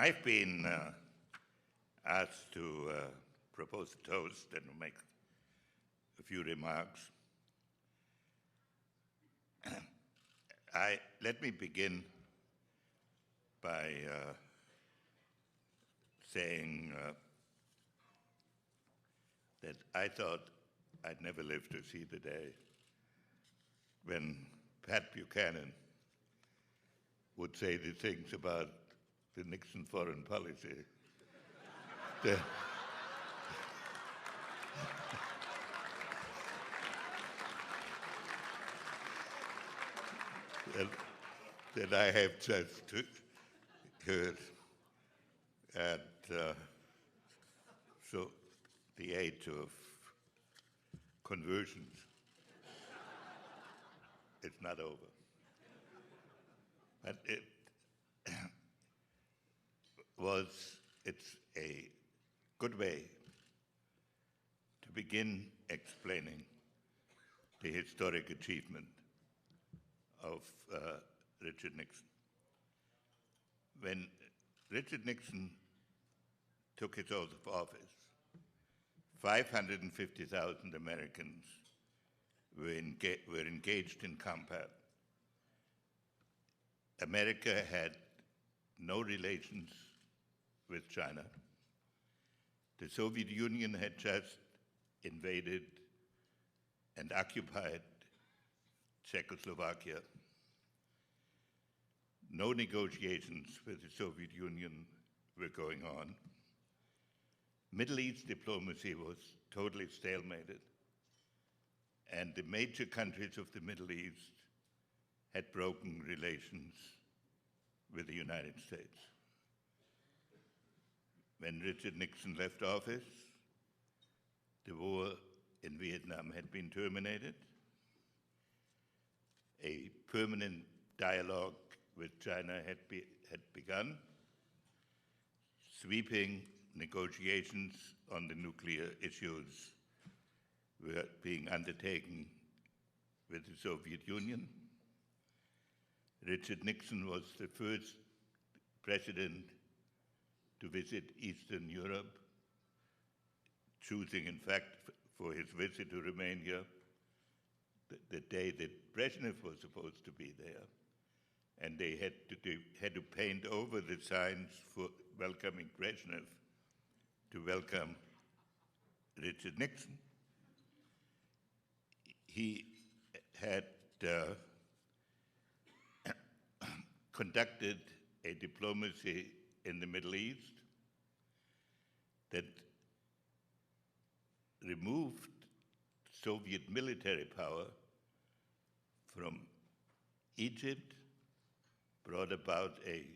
I've been asked to propose a toast and make a few remarks. Let me begin by saying that I thought I'd never live to see the day when Pat Buchanan would say the things about the Nixon foreign policy. that I have just heard at so the age of conversions. It's not over. But it's a good way to begin explaining the historic achievement of Richard Nixon. When Richard Nixon took his oath of office, 550,000 Americans were engaged in combat. America had no relations with China. The Soviet Union had just invaded and occupied Czechoslovakia. No negotiations with the Soviet Union were going on. Middle East diplomacy was totally stalemated, and the major countries of the Middle East had broken relations with the United States. When Richard Nixon left office, the war in Vietnam had been terminated. A permanent dialogue with China had begun. Sweeping negotiations on the nuclear issues were being undertaken with the Soviet Union. Richard Nixon was the first president to visit Eastern Europe, choosing, in fact, for his visit to remain here the day that Brezhnev was supposed to be there. And they had to paint over the signs for welcoming Brezhnev to welcome Richard Nixon. He had conducted a diplomacy in the Middle East that removed Soviet military power from Egypt, brought about a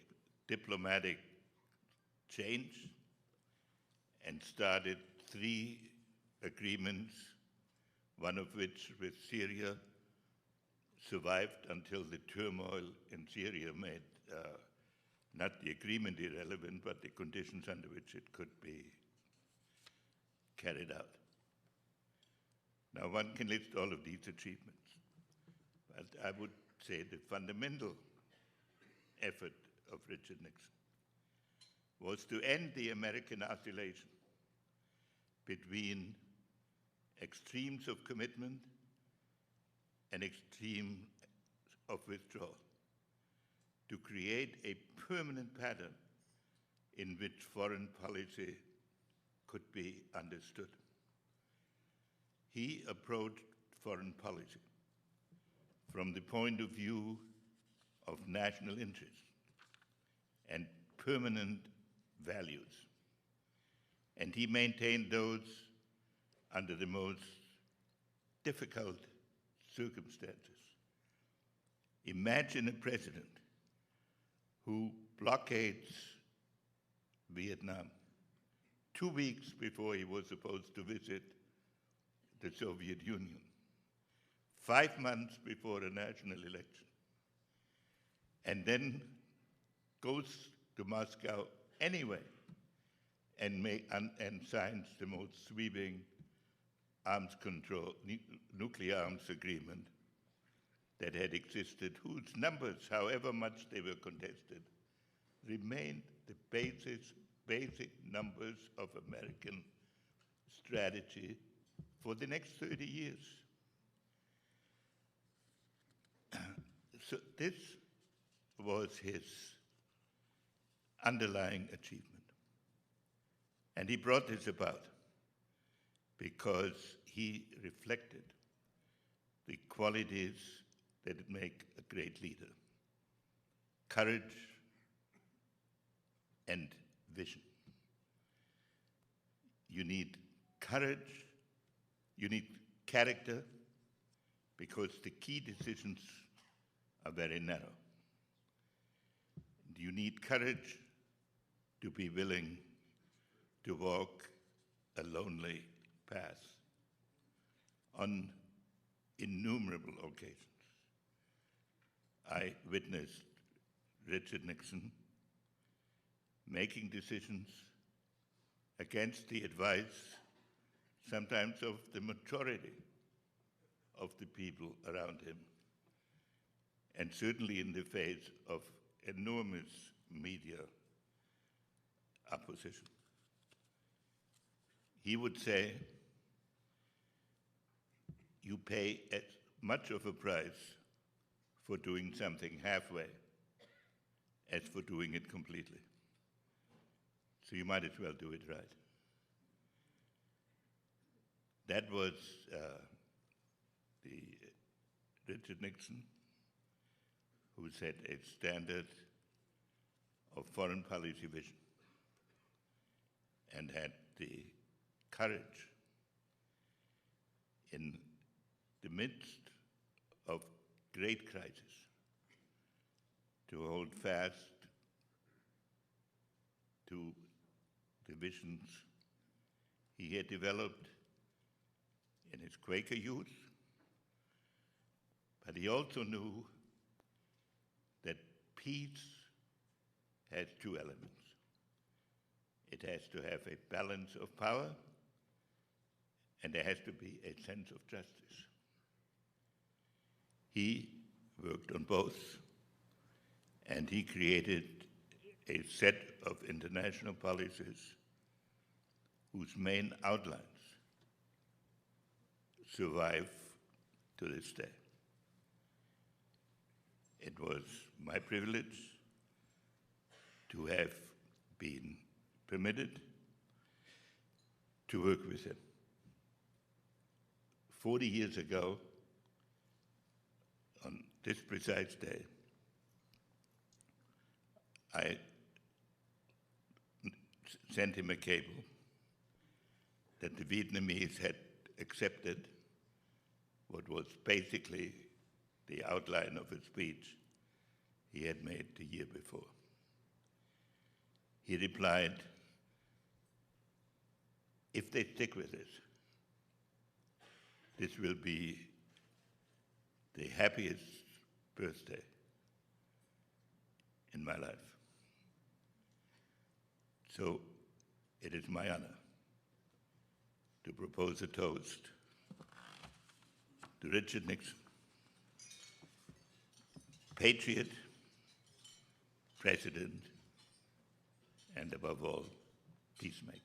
diplomatic change, and started 3 agreements, one of which with Syria survived until the turmoil in Syria made not the agreement irrelevant, but the conditions under which it could be carried out. Now, one can list all of these achievements, but I would say the fundamental effort of Richard Nixon was to end the American oscillation between extremes of commitment and extremes of withdrawal, to create a permanent pattern in which foreign policy could be understood. He approached foreign policy from the point of view of national interest and permanent values. And he maintained those under the most difficult circumstances. Imagine a president who blockades Vietnam 2 weeks before he was supposed to visit the Soviet Union, 5 months before a national election, and then goes to Moscow anyway and signs the most sweeping arms control, nuclear arms agreement that had existed, whose numbers, however much they were contested, remained the basic numbers of American strategy for the next 30 years. So this was his underlying achievement. And he brought this about because he reflected the qualities that make a great leader: courage and vision. You need courage, you need character, because the key decisions are very narrow. You need courage to be willing to walk a lonely path on innumerable occasions. I witnessed Richard Nixon making decisions against the advice, sometimes of the majority of the people around him, and certainly in the face of enormous media opposition. He would say, you pay as much of a price for doing something halfway as for doing it completely. So you might as well do it right. That was the Richard Nixon, who set a standard of foreign policy vision and had the courage in the midst of great crisis to hold fast to the visions he had developed in his Quaker youth, but he also knew that peace has two elements. It has to have a balance of power, and there has to be a sense of justice. He worked on both, and he created a set of international policies whose main outlines survive to this day. It was my privilege to have been permitted to work with him. 40 years ago, on this precise day, I sent him a cable that the Vietnamese had accepted what was basically the outline of a speech he had made the year before. He replied, if they stick with this, this will be the happiest birthday in my life. So it is my honor to propose a toast to Richard Nixon, patriot, president, and above all, peacemaker.